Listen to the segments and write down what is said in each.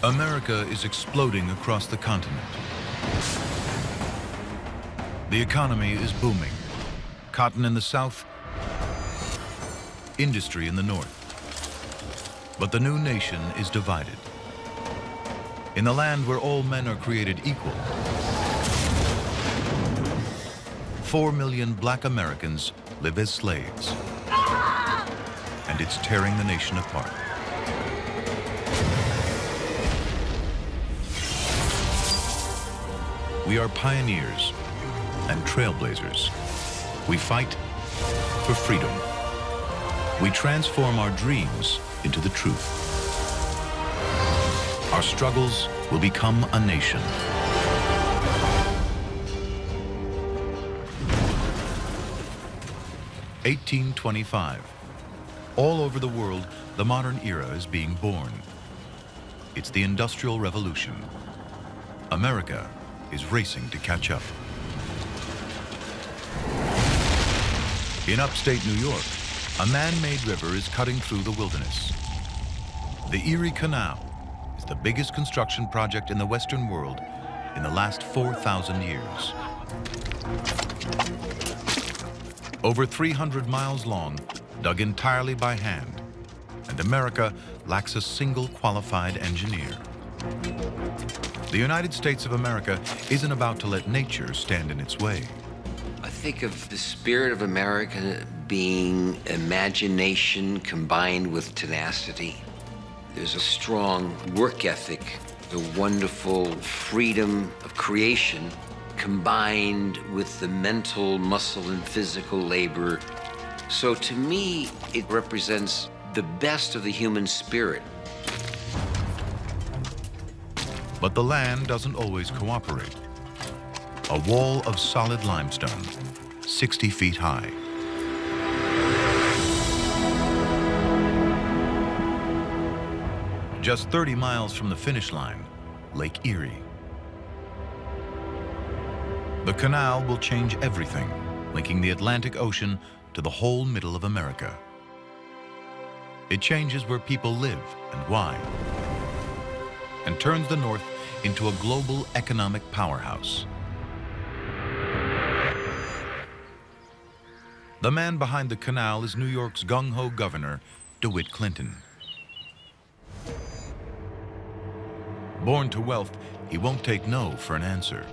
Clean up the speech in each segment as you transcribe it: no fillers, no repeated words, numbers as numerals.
America is exploding across the continent. The economy is booming. Cotton in the south, industry in the north. But the new nation is divided. In the land where all men are created equal, 4 million black Americans live as slaves. And it's tearing the nation apart. We are pioneers and trailblazers. We fight for freedom. We transform our dreams into the truth. Our struggles will become a nation. (1825). All over the world, the modern era is being born. It's the Industrial Revolution. America is racing to catch up. In upstate New York, a man-made river is cutting through the wilderness. The Erie Canal is the biggest construction project in the Western world in the last 4,000 years. Over 300 miles long, dug entirely by hand, and America lacks a single qualified engineer. The United States of America isn't about to let nature stand in its way. I think of the spirit of America being imagination combined with tenacity. There's a strong work ethic, a wonderful freedom of creation combined with the mental, muscle, and physical labor. So to me, it represents the best of the human spirit. But the land doesn't always cooperate. A wall of solid limestone, 60 feet high. Just 30 miles from the finish line, Lake Erie. The canal will change everything, linking the Atlantic Ocean to the whole middle of America. It changes where people live and why, and turns the North into a global economic powerhouse. The man behind the canal is New York's gung-ho governor, DeWitt Clinton. Born to wealth, he won't take no for an answer.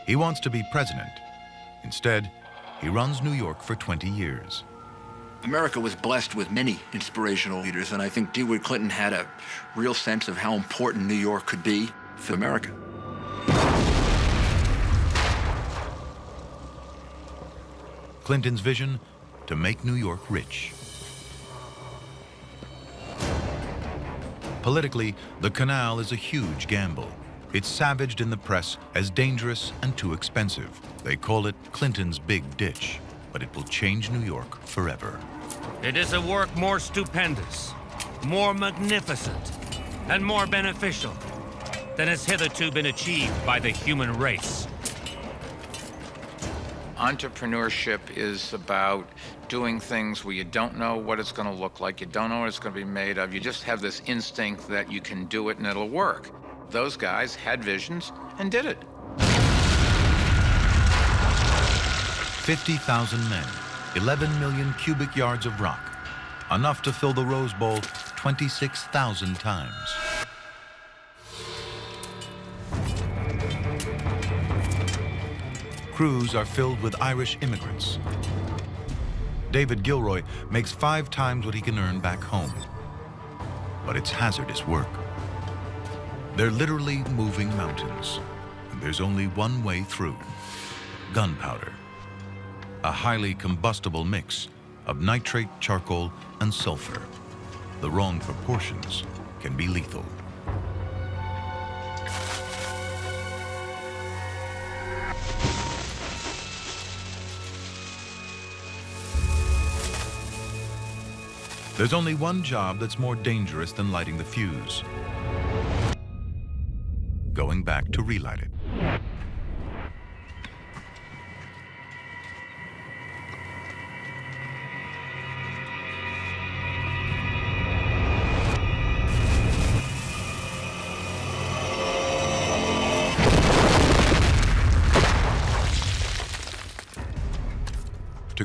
He wants to be president. Instead, he runs New York for 20 years. America was blessed with many inspirational leaders, and I think DeWitt Clinton had a real sense of how important New York could be for America. Clinton's vision: to make New York rich. Politically, the canal is a huge gamble. It's savaged in the press as dangerous and too expensive. They call it Clinton's Big Ditch, but it will change New York forever. It is a work more stupendous, more magnificent, and more beneficial than has hitherto been achieved by the human race. Entrepreneurship is about doing things where you don't know what it's going to look like, you don't know what it's going to be made of, you just have this instinct that you can do it and it'll work. Those guys had visions and did it. 50,000 men, 11 million cubic yards of rock, enough to fill the Rose Bowl 26,000 times. Crews are filled with Irish immigrants. David Gilroy makes 5 times what he can earn back home. But it's hazardous work. They're literally moving mountains, and there's only one way through: gunpowder. A highly combustible mix of nitrate, charcoal, and sulfur. The wrong proportions can be lethal. There's only one job that's more dangerous than lighting the fuse: going back to relight it.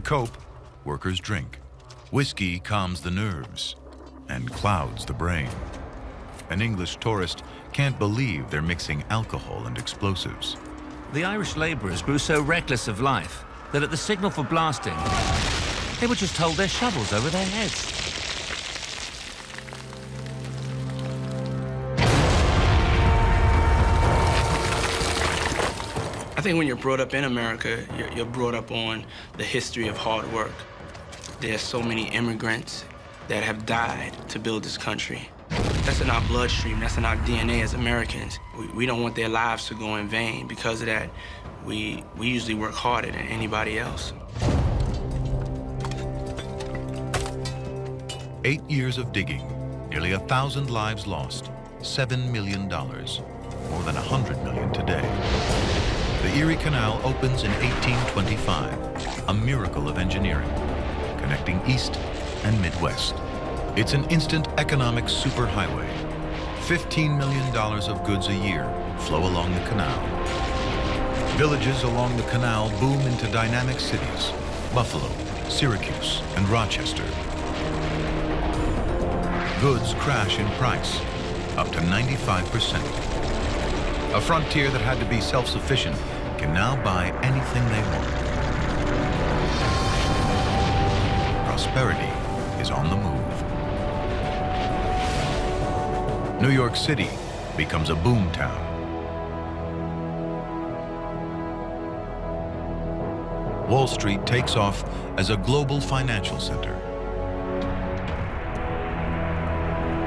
cope, workers drink. Whiskey calms the nerves and clouds the brain. An English tourist can't believe they're mixing alcohol and explosives. The Irish labourers grew so reckless of life that at the signal for blasting, they would just hold their shovels over their heads. I think when you're brought up in America, you're brought up on the history of hard work. There's so many immigrants that have died to build this country. That's in our bloodstream, that's in our DNA as Americans. We don't want their lives to go in vain. Because of that, we usually work harder than anybody else. 8 years of digging, nearly 1,000 lives lost, $7 million, more than 100 million today. The Erie Canal opens in 1825, a miracle of engineering, connecting East and Midwest. It's an instant economic superhighway. $15 million of goods a year flow along the canal. Villages along the canal boom into dynamic cities: Buffalo, Syracuse, and Rochester. Goods crash in price, up to 95%. A frontier that had to be self-sufficient can now buy anything they want. Prosperity is on the move. New York City becomes a boom town. Wall Street takes off as a global financial center.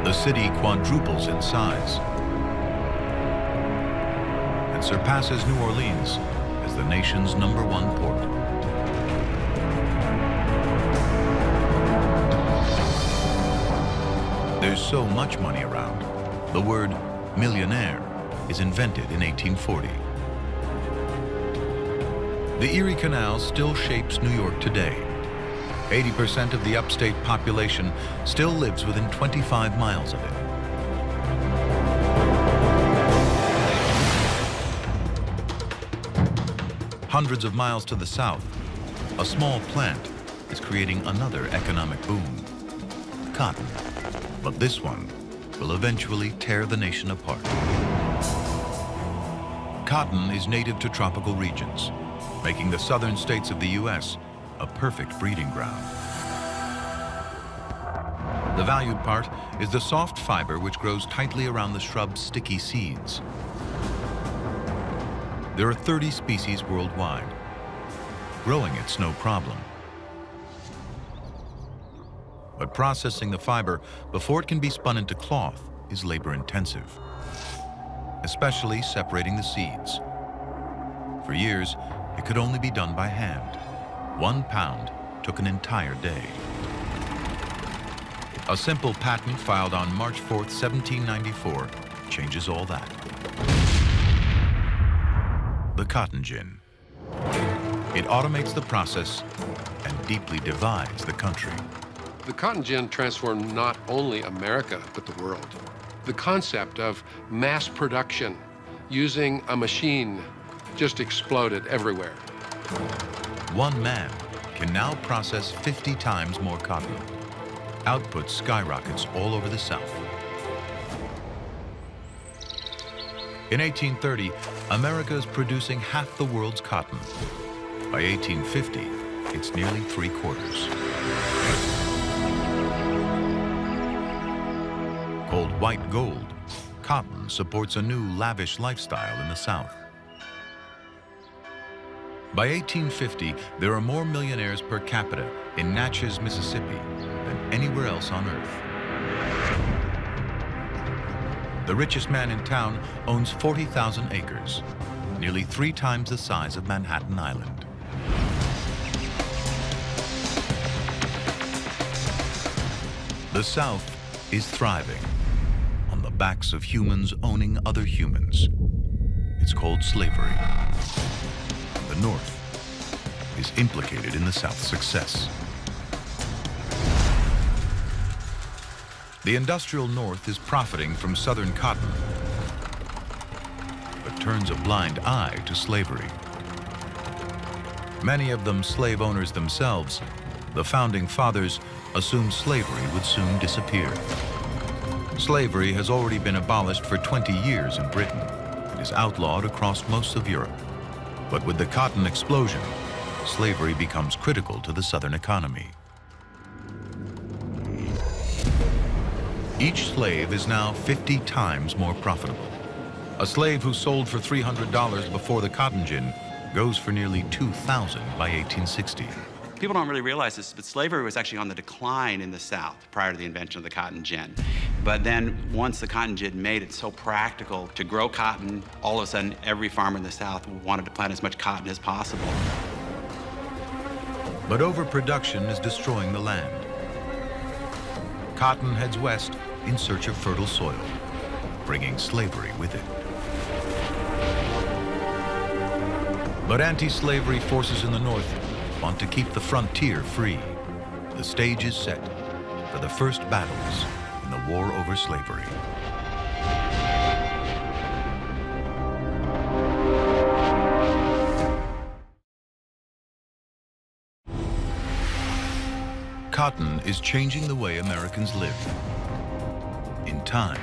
The city quadruples in size and surpasses New Orleans as the nation's #1 port. There's so much money around. The word millionaire is invented in 1840. The Erie Canal still shapes New York today. 80% of the upstate population still lives within 25 miles of it. Hundreds of miles to the south, a small plant is creating another economic boom: cotton. But this one will eventually tear the nation apart. Cotton is native to tropical regions, making the southern states of the U.S. a perfect breeding ground. The valued part is the soft fiber which grows tightly around the shrub's sticky seeds. There are 30 species worldwide. Growing it's no problem. But processing the fiber before it can be spun into cloth is labor-intensive, especially separating the seeds. For years, it could only be done by hand. 1 pound took an entire day. A simple patent filed on March 4th, 1794, changes all that. The cotton gin. It automates the process and deeply divides the country. The cotton gin transformed not only America, but the world. The concept of mass production using a machine just exploded everywhere. One man can now process 50 times more cotton. Output skyrockets all over the South. In 1830, America is producing half the world's cotton. By 1850, it's nearly 3/4. Called white gold, cotton supports a new lavish lifestyle in the South. By 1850, there are more millionaires per capita in Natchez, Mississippi than anywhere else on Earth. The richest man in town owns 40,000 acres, nearly 3 times the size of Manhattan Island. The South is thriving on the backs of humans owning other humans. It's called slavery. The North is implicated in the South's success. The industrial North is profiting from Southern cotton, but turns a blind eye to slavery. many of them slave owners themselves, the founding fathers assumed slavery would soon disappear. Slavery has already been abolished for 20 years in Britain and is outlawed across most of Europe. But with the cotton explosion, slavery becomes critical to the Southern economy. Each slave is now 50 times more profitable. A slave who sold for $300 before the cotton gin goes for nearly $2,000 by 1860. People don't really realize this, but slavery was actually on the decline in the South prior to the invention of the cotton gin. But then once the cotton gin made it so practical to grow cotton, all of a sudden every farmer in the South wanted to plant as much cotton as possible. But overproduction is destroying the land. Cotton heads west in search of fertile soil, bringing slavery with it. But anti-slavery forces in the North want to keep the frontier free. The stage is set for the first battles in the war over slavery. Cotton is changing the way Americans live. In time,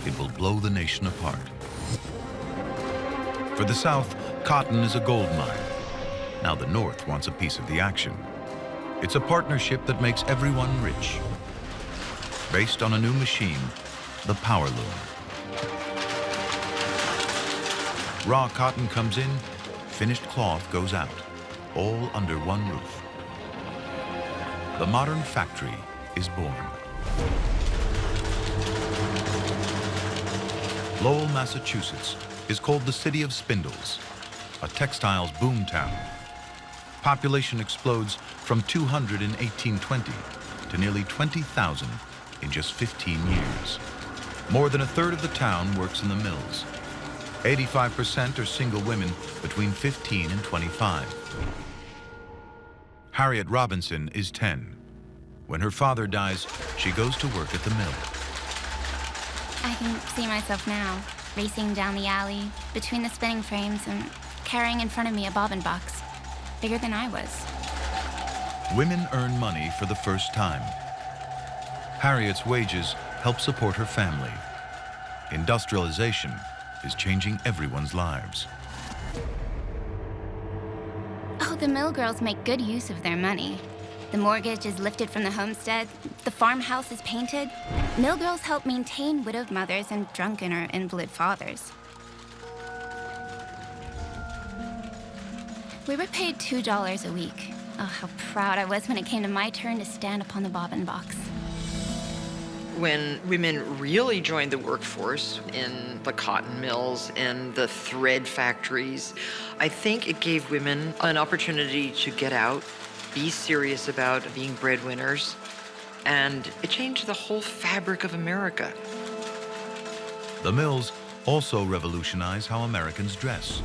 it will blow the nation apart. For the South, cotton is a gold mine. Now the North wants a piece of the action. It's a partnership that makes everyone rich. Based on a new machine, the power loom. Raw cotton comes in, finished cloth goes out, all under one roof. The modern factory is born. Lowell, Massachusetts is called the City of Spindles, a textiles boom town. Population explodes from 200 in 1820 to nearly 20,000 in just 15 years. More than a third of the town works in the mills. 85% are single women between 15 and 25. Harriet Robinson is 10. When her father dies, she goes to work at the mill. I can see myself now, racing down the alley, between the spinning frames and carrying in front of me a bobbin box, bigger than I was. Women earn money for the first time. Harriet's wages help support her family. Industrialization is changing everyone's lives. Oh, the mill girls make good use of their money. The mortgage is lifted from the homestead. The farmhouse is painted. Mill girls help maintain widowed mothers and drunken or invalid fathers. We were paid $2 a week. Oh, how proud I was when it came to my turn to stand upon the bobbin box. When women really joined the workforce in the cotton mills and the thread factories, I think it gave women an opportunity to get out, be serious about being breadwinners, and it changed the whole fabric of America. The mills also revolutionize how Americans dress.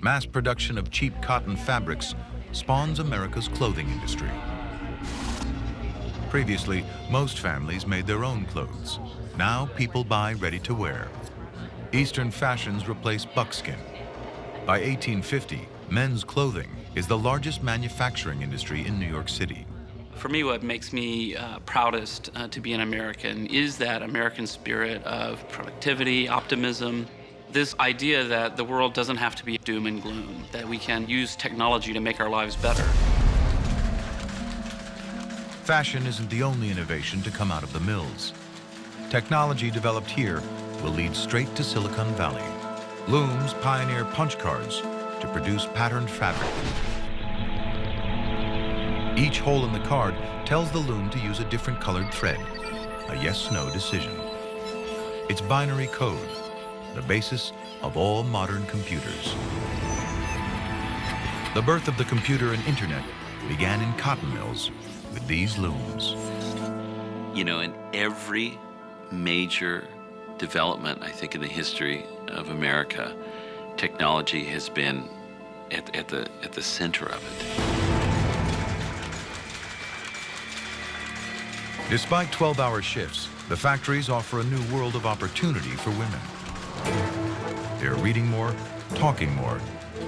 Mass production of cheap cotton fabrics spawns America's clothing industry. Previously, most families made their own clothes. Now people buy ready-to-wear. Eastern fashions replace buckskin. By 1850, men's clothing is the largest manufacturing industry in New York City. For me, what makes me proudest to be an American is that American spirit of productivity, optimism, this idea that the world doesn't have to be doom and gloom, that we can use technology to make our lives better. Fashion isn't the only innovation to come out of the mills. Technology developed here will lead straight to Silicon Valley. Looms pioneer punch cards to produce patterned fabric. Each hole in the card tells the loom to use a different colored thread, a yes-no decision. It's binary code, the basis of all modern computers. The birth of the computer and internet began in cotton mills with these looms. You know, in every major development, I think, in the history of America, technology has been at the center of it. Despite 12-hour shifts, the factories offer a new world of opportunity for women. They're reading more, talking more,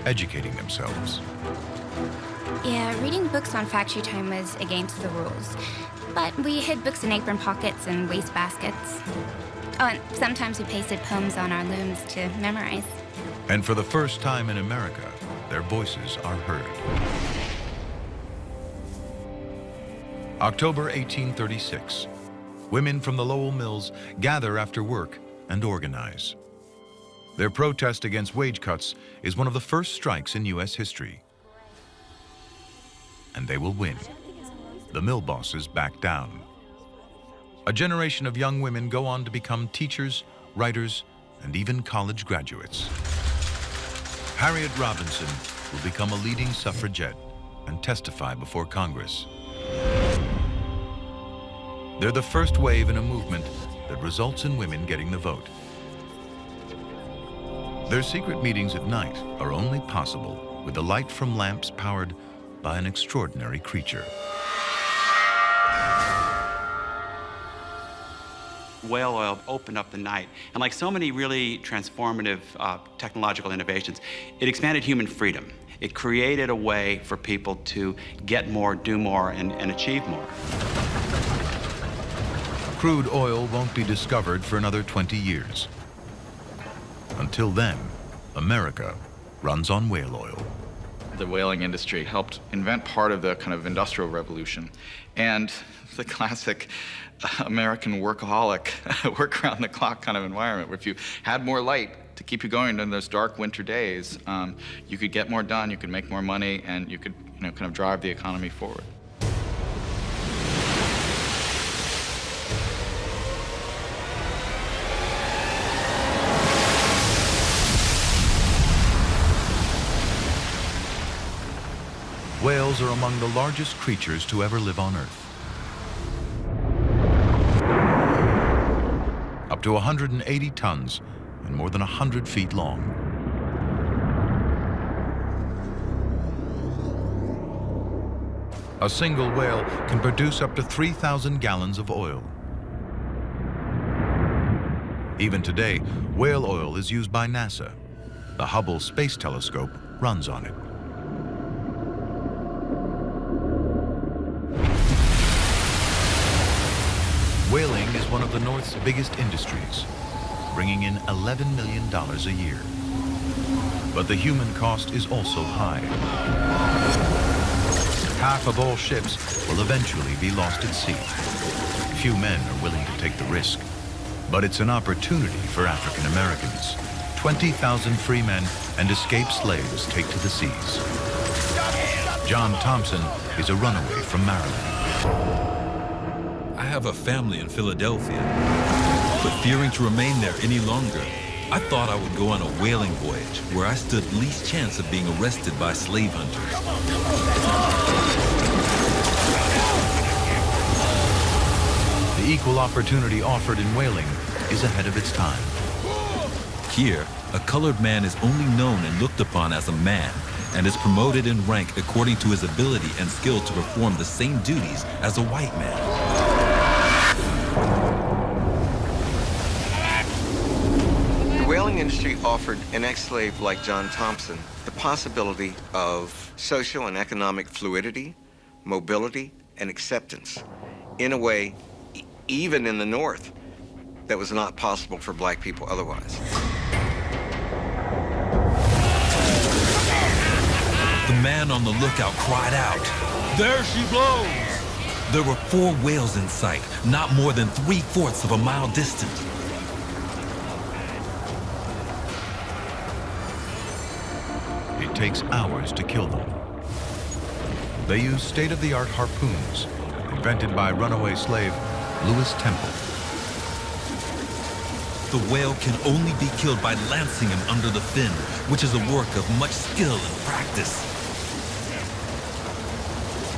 educating themselves. Yeah, reading books on factory time was against the rules. But we hid books in apron pockets and waste baskets. Oh, and sometimes we pasted poems on our looms to memorize. And for the first time in America, their voices are heard. October 1836. Women from the Lowell mills gather after work and organize. Their protest against wage cuts is one of the first strikes in U.S. history. And they will win. The mill bosses back down. A generation of young women go on to become teachers, writers, and even college graduates. Harriet Robinson will become a leading suffragette and testify before Congress. They're the first wave in a movement that results in women getting the vote. Their secret meetings at night are only possible with the light from lamps powered by an extraordinary creature. Whale oil opened up the night. And like so many really transformative technological innovations, it expanded human freedom. It created a way for people to get more, do more, and achieve more. Crude oil won't be discovered for another 20 years. Until then, America runs on whale oil. The whaling industry helped invent part of the kind of industrial revolution. And the classic American workaholic, work around the clock kind of environment, where if you had more light to keep you going during those dark winter days, you could get more done, you could make more money, and you could kind of drive the economy forward. Whales are among the largest creatures to ever live on Earth. Up to 180 tons and more than 100 feet long. A single whale can produce up to 3,000 gallons of oil. Even today, whale oil is used by NASA. The Hubble Space Telescope runs on it. Whaling is one of the North's biggest industries, bringing in $11 million a year. But the human cost is also high. Half of all ships will eventually be lost at sea. Few men are willing to take the risk. But it's an opportunity for African Americans. 20,000 free men and escaped slaves take to the seas. John Thompson is a runaway from Maryland. I have a family in Philadelphia, but fearing to remain there any longer, I thought I would go on a whaling voyage where I stood least chance of being arrested by slave hunters. The equal opportunity offered in whaling is ahead of its time. Here, a colored man is only known and looked upon as a man and is promoted in rank according to his ability and skill to perform the same duties as a white man. The whaling industry offered an ex-slave like John Thompson the possibility of social and economic fluidity, mobility, and acceptance in a way, even in the North, that was not possible for black people otherwise. The man on the lookout cried out, "There she blows!" There were 4 whales in sight, not more than 3/4 of a mile distant. It takes hours to kill them. They use state-of-the-art harpoons, invented by runaway slave Lewis Temple. The whale can only be killed by lancing him under the fin, which is a work of much skill and practice.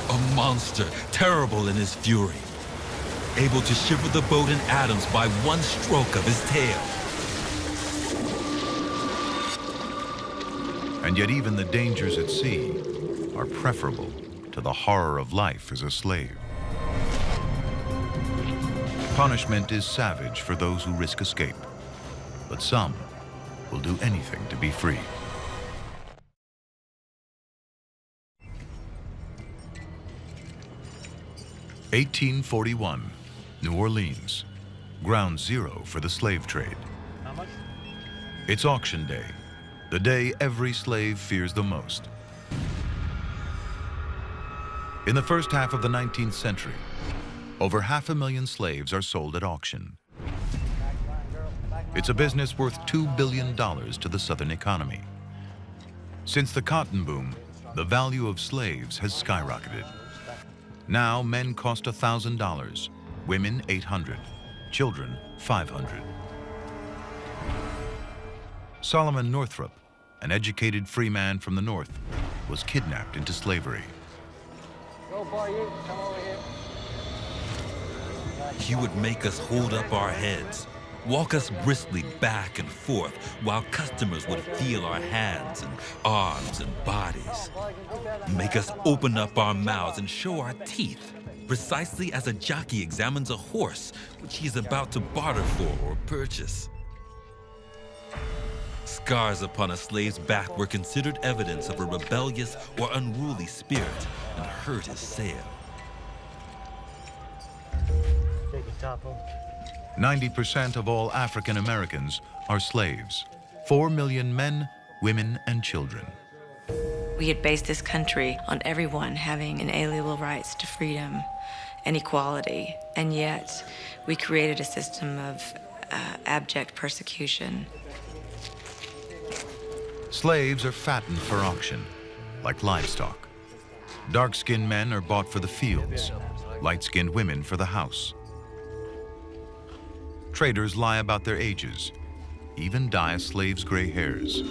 A monster, terrible in his fury, able to shiver the boat in atoms by one stroke of his tail. And yet even the dangers at sea are preferable to the horror of life as a slave. Punishment is savage for those who risk escape, but some will do anything to be free. 1841, New Orleans, ground zero for the slave trade. How much? It's auction day, the day every slave fears the most. In the first half of the 19th century, over 500,000 slaves are sold at auction. It's a business worth $2 billion to the Southern economy. Since the cotton boom, the value of slaves has skyrocketed. Now men cost $1,000, women $800, children $500. Solomon Northrop, an educated free man from the North, was kidnapped into slavery. Go boy, you come over here. He would make us hold up our heads, walk us briskly back and forth, while customers would feel our hands and arms and bodies. Make us open up our mouths and show our teeth, precisely as a jockey examines a horse which he is about to barter for or purchase. Scars upon a slave's back were considered evidence of a rebellious or unruly spirit and hurt his sale. Take your top off. 90% of all African Americans are slaves. 4 million men, women, and children. We had based this country on everyone having inalienable rights to freedom and equality, and yet we created a system of abject persecution. Slaves are fattened for auction, like livestock. Dark-skinned men are bought for the fields, light-skinned women for the house. Traders lie about their ages, even dye a slave's gray hairs.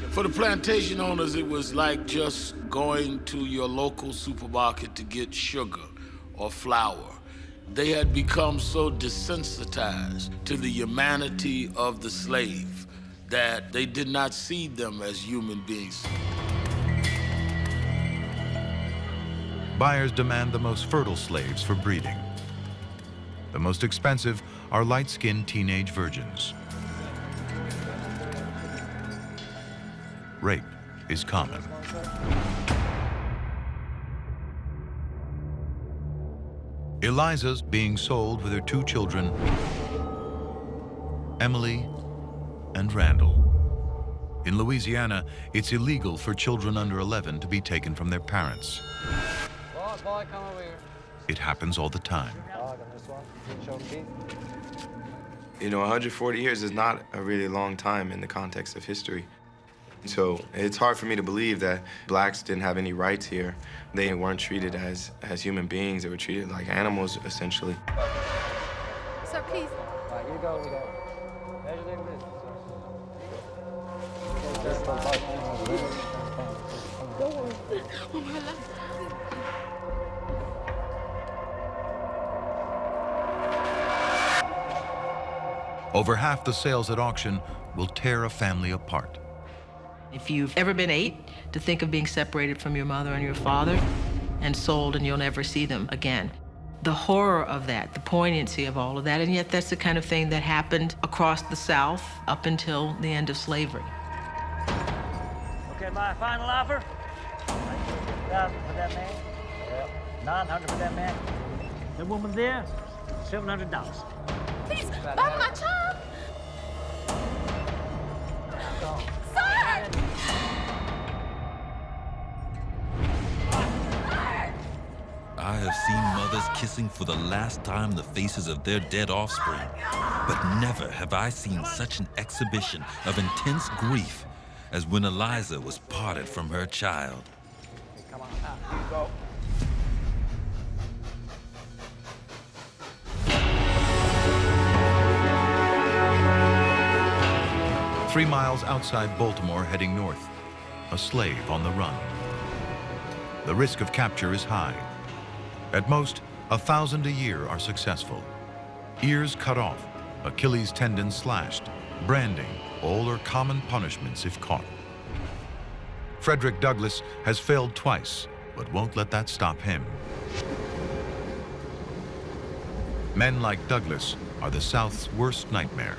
For the plantation owners, it was like just going to your local supermarket to get sugar or flour. They had become so desensitized to the humanity of the slave that they did not see them as human beings. Buyers demand the most fertile slaves for breeding. The most expensive are light-skinned teenage virgins. Rape is common. Eliza's being sold with her 2 children, Emily and Randall. In Louisiana, it's illegal for children under 11 to be taken from their parents. Boy, come over here. It happens all the time. You know, 140 years is not a really long time in the context of history. So it's hard for me to believe that blacks didn't have any rights here. They weren't treated as human beings. They were treated like animals, essentially. Sir, please. All right, you go over there. Measure their business. Oh, my life. Over half the sales at auction will tear a family apart. If you've ever been 8, to think of being separated from your mother and your father and sold and you'll never see them again. The horror of that, the poignancy of all of that, and yet that's the kind of thing that happened across the South up until the end of slavery. Okay, my final offer. 1,000 for that man. Yep. 900 for that man. The woman there, $700. Please, buy my child. Sir! I have seen mothers kissing for the last time the faces of their dead offspring, but never have I seen such an exhibition of intense grief as when Eliza was parted from her child. Come on, out. You go. 3 miles outside Baltimore, heading north, a slave on the run. The risk of capture is high. At most, 1,000 a year are successful. Ears cut off, Achilles tendons slashed, branding, all are common punishments if caught. Frederick Douglass has failed twice, but won't let that stop him. Men like Douglass are the South's worst nightmare.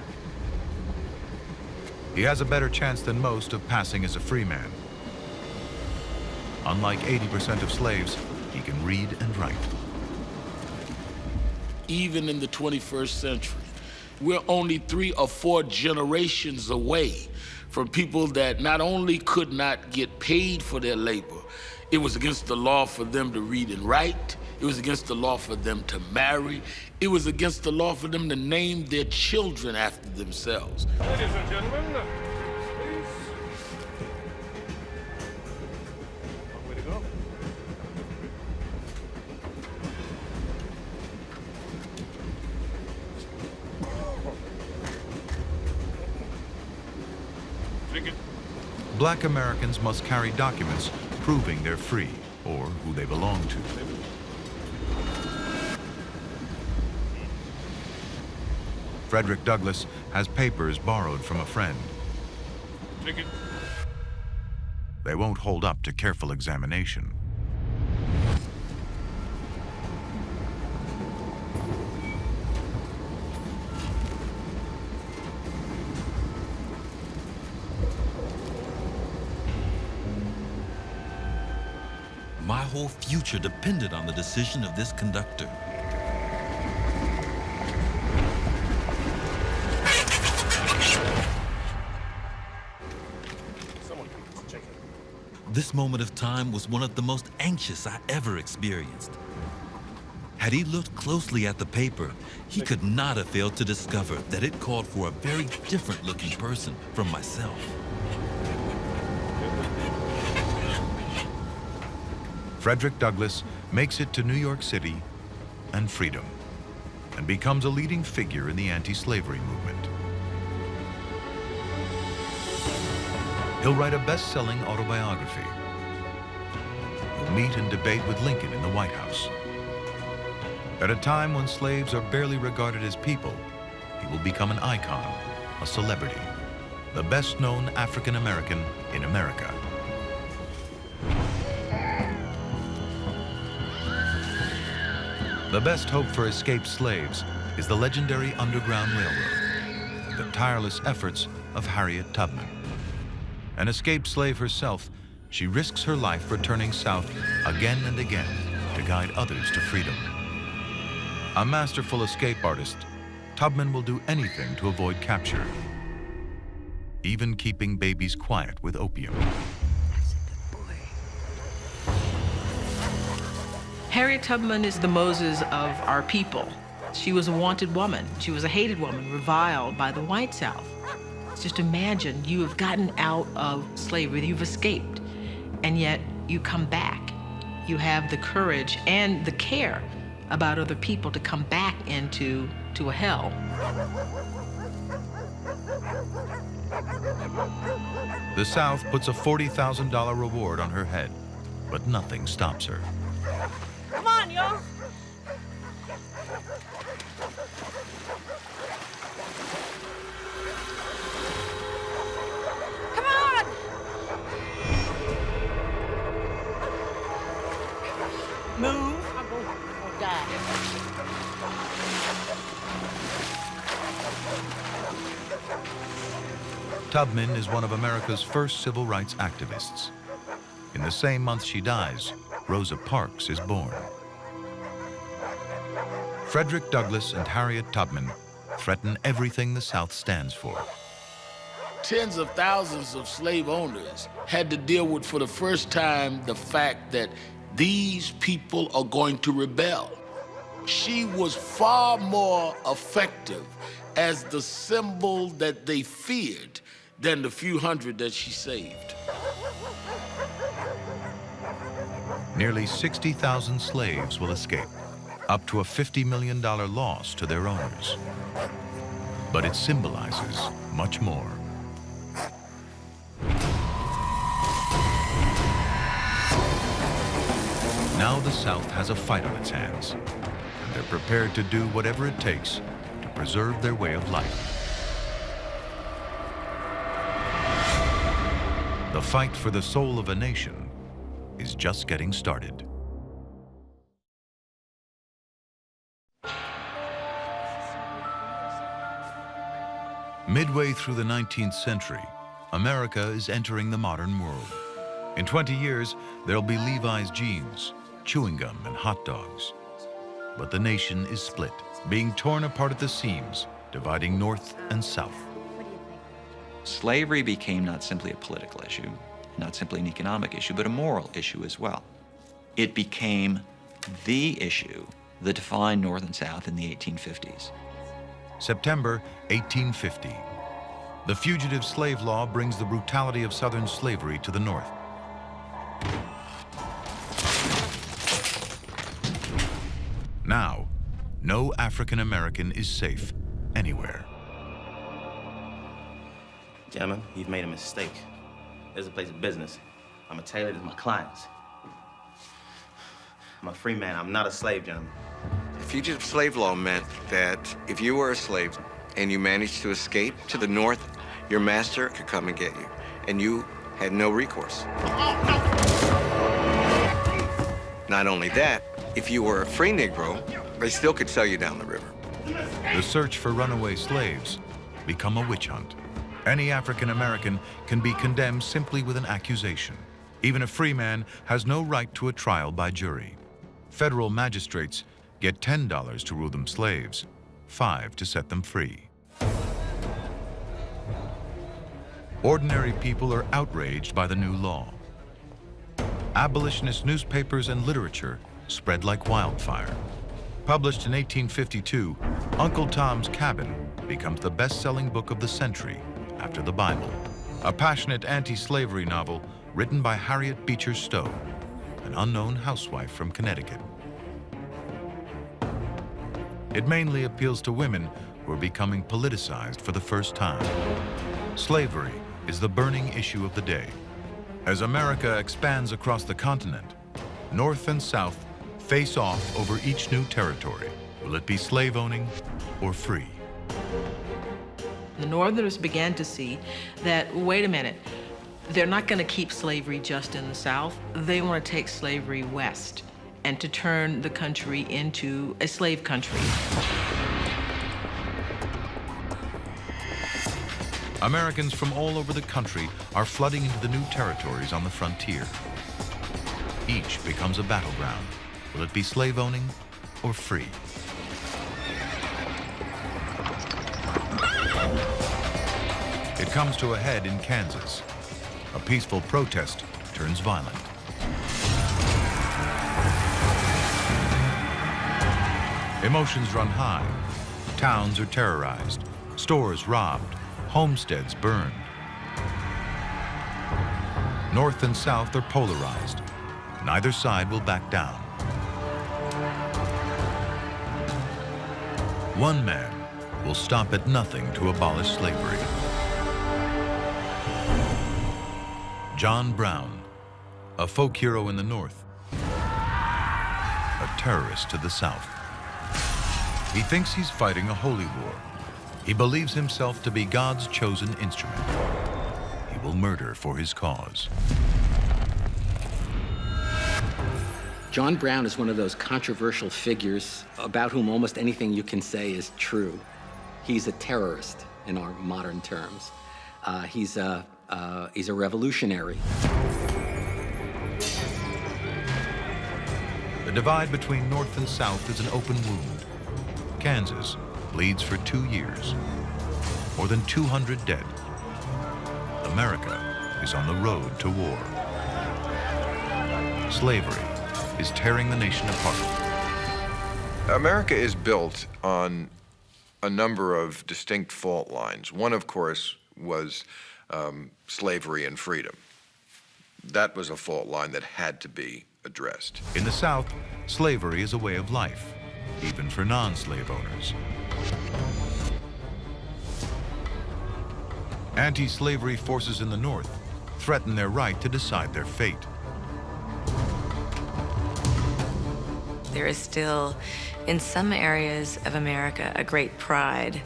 He has a better chance than most of passing as a free man. Unlike 80% of slaves, he can read and write. even in the 21st century. We're only 3 or 4 generations away from people that not only could not get paid for their labor, it was against the law for them to read and write, it was against the law for them to marry, it was against the law for them to name their children after themselves. Ladies and gentlemen, please. Long way to go. Black Americans must carry documents proving they're free or who they belong to. Frederick Douglass has papers borrowed from a friend. They won't hold up to careful examination. My whole future depended on the decision of this conductor. This moment of time was one of the most anxious I ever experienced. Had he looked closely at the paper, he could not have failed to discover that it called for a very different-looking person from myself. Frederick Douglass makes it to New York City and freedom, and becomes a leading figure in the anti-slavery movement. He'll write a best-selling autobiography. He'll meet and debate with Lincoln in the White House. At a time when slaves are barely regarded as people, he will become an icon, a celebrity, the best-known African-American in America. The best hope for escaped slaves is the legendary Underground Railroad, the tireless efforts of Harriet Tubman. An escaped slave herself, she risks her life returning south again and again to guide others to freedom. A masterful escape artist, Tubman will do anything to avoid capture, even keeping babies quiet with opium. Harriet Tubman is the Moses of our people. She was a wanted woman. She was a hated woman, reviled by the white South. Just imagine you have gotten out of slavery, you've escaped, and yet you come back. You have the courage and the care about other people to come back into a hell. The South puts a $40,000 reward on her head, but nothing stops her. Come on, y'all. Come on. Move. I'm gonna die. Tubman is one of America's first civil rights activists. In the same month she dies, Rosa Parks is born. Frederick Douglass and Harriet Tubman threaten everything the South stands for. Tens of thousands of slave owners had to deal with, for the first time, the fact that these people are going to rebel. She was far more effective as the symbol that they feared than the few hundred that she saved. Nearly 60,000 slaves will escape, up to a $50 million loss to their owners. But it symbolizes much more. Now the South has a fight on its hands, and they're prepared to do whatever it takes to preserve their way of life. The fight for the soul of a nation is just getting started. Midway through the 19th century, America is entering the modern world. In 20 years, there'll be Levi's jeans, chewing gum, and hot dogs. But the nation is split. being torn apart at the seams, dividing North and South. Slavery became not simply a political issue, not simply an economic issue, but a moral issue as well. It became the issue that defined North and South in the 1850s. September 1850. The Fugitive Slave Law brings the brutality of Southern slavery to the North. Now, no African American is safe anywhere. Gentlemen, you've made a mistake. This is a place of business. I'm a tailor to my clients. I'm a free man. I'm not a slave, gentlemen. The Fugitive Slave Law meant that if you were a slave and you managed to escape to the North, your master could come and get you, and you had no recourse. Not only that, if you were a free Negro, they still could sell you down the river. The search for runaway slaves become a witch hunt. Any African American can be condemned simply with an accusation. Even a free man has no right to a trial by jury. Federal magistrates get $10 to rule them slaves, $5 to set them free. Ordinary people are outraged by the new law. Abolitionist newspapers and literature spread like wildfire. Published in 1852, Uncle Tom's Cabin becomes the best-selling book of the century after the Bible. A passionate anti-slavery novel written by Harriet Beecher Stowe, an unknown housewife from Connecticut. It mainly appeals to women who are becoming politicized for the first time. Slavery is the burning issue of the day. As America expands across the continent, North and South face off over each new territory. Will it be slave-owning or free? The Northerners began to see that, wait a minute, they're not going to keep slavery just in the South. They want to take slavery west and to turn the country into a slave country. Americans from all over the country are flooding into the new territories on the frontier. Each becomes a battleground. Will it be slave-owning or free? It comes to a head in Kansas. A peaceful protest turns violent. Emotions run high. Towns are terrorized. Stores robbed. Homesteads burned. North and South are polarized. Neither side will back down. One man will stop at nothing to abolish slavery. John Brown, a folk hero in the North, a terrorist to the South. He thinks he's fighting a holy war. He believes himself to be God's chosen instrument. He will murder for his cause. John Brown is one of those controversial figures about whom almost anything you can say is true. He's a terrorist in our modern terms. He's a revolutionary. The divide between North and South is an open wound. Kansas bleeds for 2 years. More than 200 dead. America is on the road to war. Slavery is tearing the nation apart. America is built on a number of distinct fault lines. One, of course, was slavery and freedom. That was a fault line that had to be addressed. In the South, slavery is a way of life, even for non-slave owners. Anti-slavery forces in the North threaten their right to decide their fate. There is still, in some areas of America, a great pride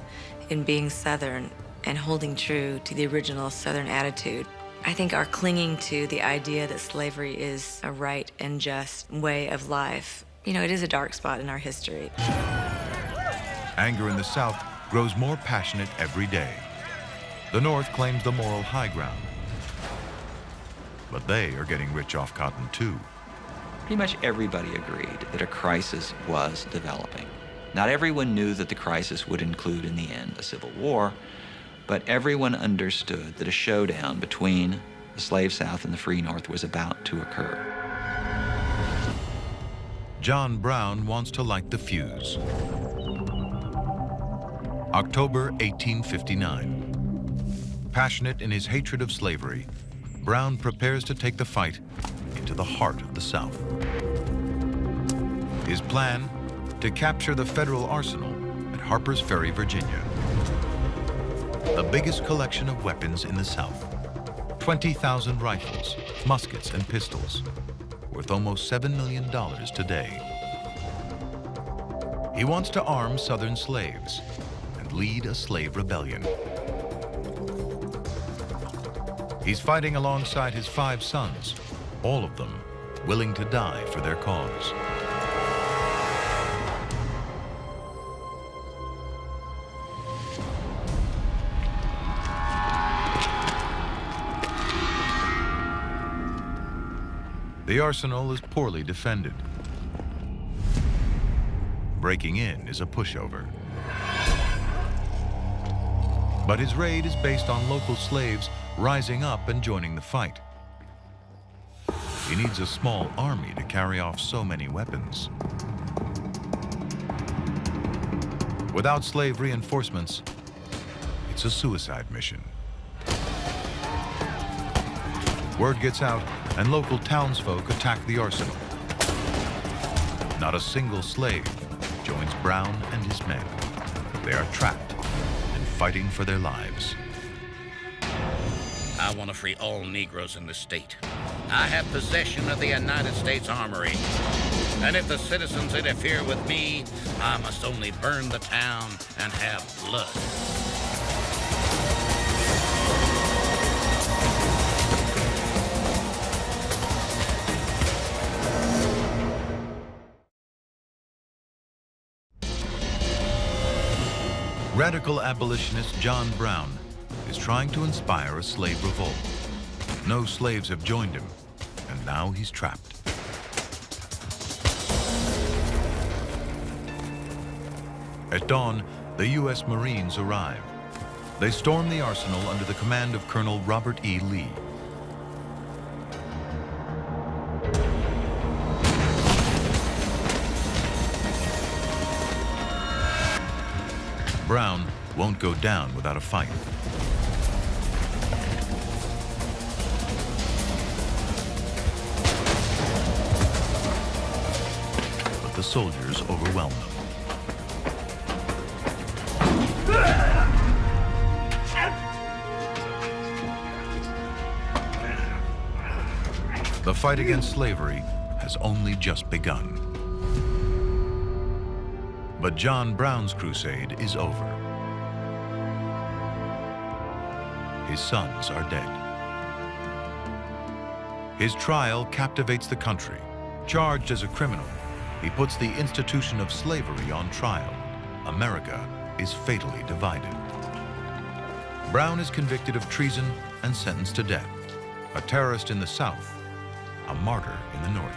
in being Southern and holding true to the original Southern attitude. I think our clinging to the idea that slavery is a right and just way of life, you know, it is a dark spot in our history. Anger in the South grows more passionate every day. The North claims the moral high ground. But they are getting rich off cotton too. Pretty much everybody agreed that a crisis was developing. Not everyone knew that the crisis would include, in the end, a civil war, but everyone understood that a showdown between the slave South and the free North was about to occur. John Brown wants to light the fuse. October 1859. Passionate in his hatred of slavery, Brown prepares to take the fight into the heart of the South. His plan, to capture the federal arsenal at Harper's Ferry, Virginia. The biggest collection of weapons in the South. 20,000 rifles, muskets, and pistols, worth almost $7 million today. He wants to arm Southern slaves and lead a slave rebellion. He's fighting alongside his 5 sons, all of them willing to die for their cause. The arsenal is poorly defended. Breaking in is a pushover. But his raid is based on local slaves rising up and joining the fight. He needs a small army to carry off so many weapons. Without slave reinforcements, it's a suicide mission. Word gets out, and local townsfolk attack the arsenal. Not a single slave joins Brown and his men. They are trapped and fighting for their lives. I want to free all Negroes in the state. I have possession of the United States Armory. And if the citizens interfere with me, I must only burn the town and have blood. Radical abolitionist John Brown is trying to inspire a slave revolt. No slaves have joined him, and now he's trapped. At dawn, the U.S. Marines arrive. They storm the arsenal under the command of Colonel Robert E. Lee. Brown won't go down without a fight. But the soldiers overwhelm them. The fight against slavery has only just begun. But John Brown's crusade is over. His sons are dead. His trial captivates the country. Charged as a criminal, he puts the institution of slavery on trial. America is fatally divided. Brown is convicted of treason and sentenced to death. A terrorist in the South, a martyr in the North.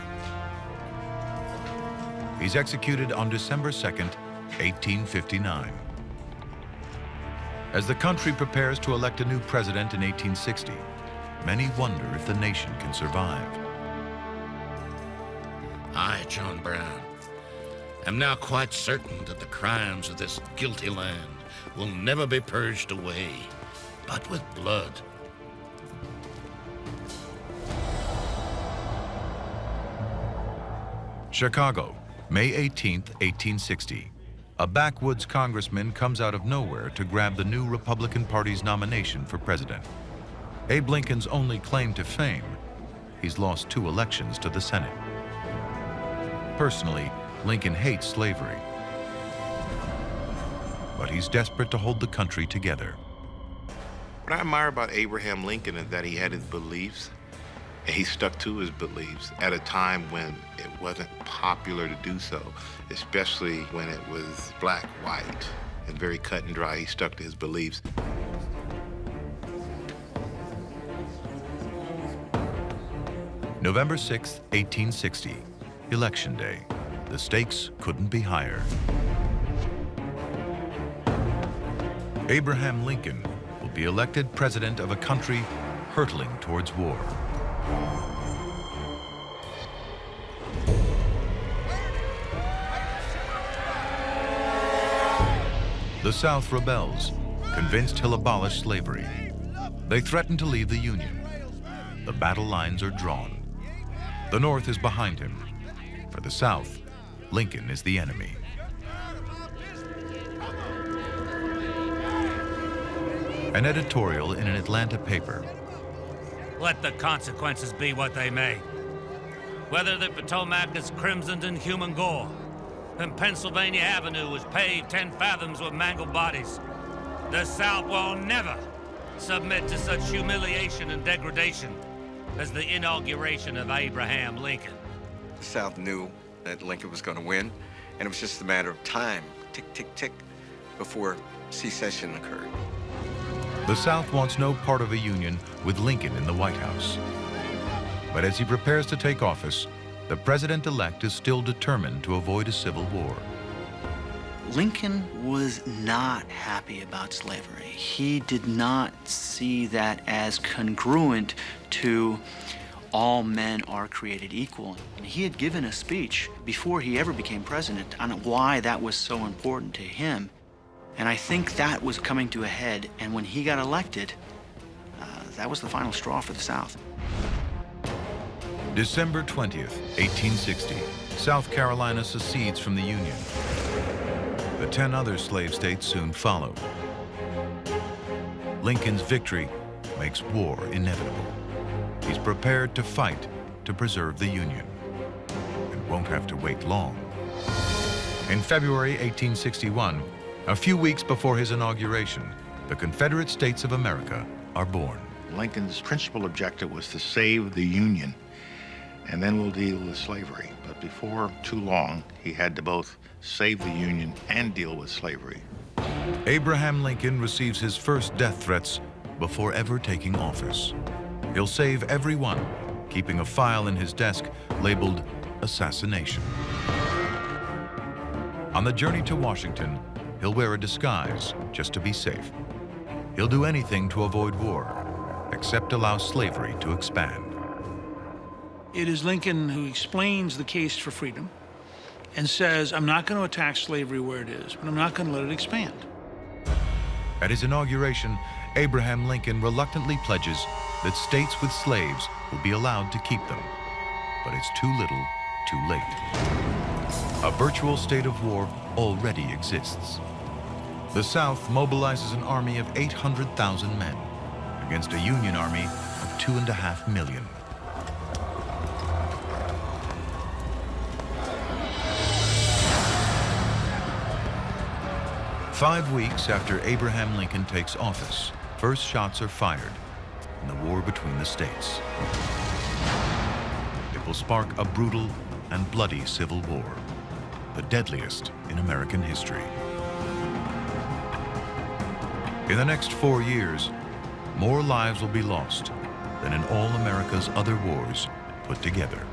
He's executed on December 2nd, 1859. As the country prepares to elect a new president in 1860, many wonder if the nation can survive. I, John Brown, am now quite certain that the crimes of this guilty land will never be purged away, but with blood. Chicago, May 18th, 1860. A backwoods congressman comes out of nowhere to grab the new Republican Party's nomination for president. Abe Lincoln's only claim to fame, he's lost 2 elections to the Senate. Personally, Lincoln hates slavery, but he's desperate to hold the country together. What I admire about Abraham Lincoln is that he had his beliefs, and he stuck to his beliefs at a time when it wasn't popular to do so, especially when it was black, white, and very cut and dry. He stuck to his beliefs. November 6th, 1860, Election Day. The stakes couldn't be higher. Abraham Lincoln will be elected president of a country hurtling towards war. The South rebels, convinced he'll abolish slavery. They threaten to leave the Union. The battle lines are drawn. The North is behind him. For the South, Lincoln is the enemy. An editorial in an Atlanta paper. Let the consequences be what they may. Whether the Potomac is crimsoned in human gore, and Pennsylvania Avenue is paved 10 fathoms with mangled bodies, the South will never submit to such humiliation and degradation as the inauguration of Abraham Lincoln. The South knew that Lincoln was going to win, and it was just a matter of time, tick, tick, tick, before secession occurred. The South wants no part of a union with Lincoln in the White House. But as he prepares to take office, the president-elect is still determined to avoid a civil war. Lincoln was not happy about slavery. He did not see that as congruent to all men are created equal. And he had given a speech before he ever became president on why that was so important to him. And I think that was coming to a head, and when he got elected, that was the final straw for the South. December 20th, 1860, South Carolina secedes from the Union. The 10 other slave states soon follow. Lincoln's victory makes war inevitable. He's prepared to fight to preserve the Union, and won't have to wait long. In February 1861, a few weeks before his inauguration, the Confederate States of America are born. Lincoln's principal objective was to save the Union, and then we'll deal with slavery. But before too long, he had to both save the Union and deal with slavery. Abraham Lincoln receives his first death threats before ever taking office. He'll save every one, keeping a file in his desk labeled assassination. On the journey to Washington, he'll wear a disguise just to be safe. He'll do anything to avoid war, except allow slavery to expand. It is Lincoln who explains the case for freedom and says, I'm not going to attack slavery where it is, but I'm not going to let it expand. At his inauguration, Abraham Lincoln reluctantly pledges that states with slaves will be allowed to keep them. But it's too little, too late. A virtual state of war already exists. The South mobilizes an army of 800,000 men against a Union army of 2.5 million. Five weeks after Abraham Lincoln takes office, first shots are fired in the war between the states. It will spark a brutal and bloody civil war, the deadliest in American history. In the next 4 years, more lives will be lost than in all America's other wars put together.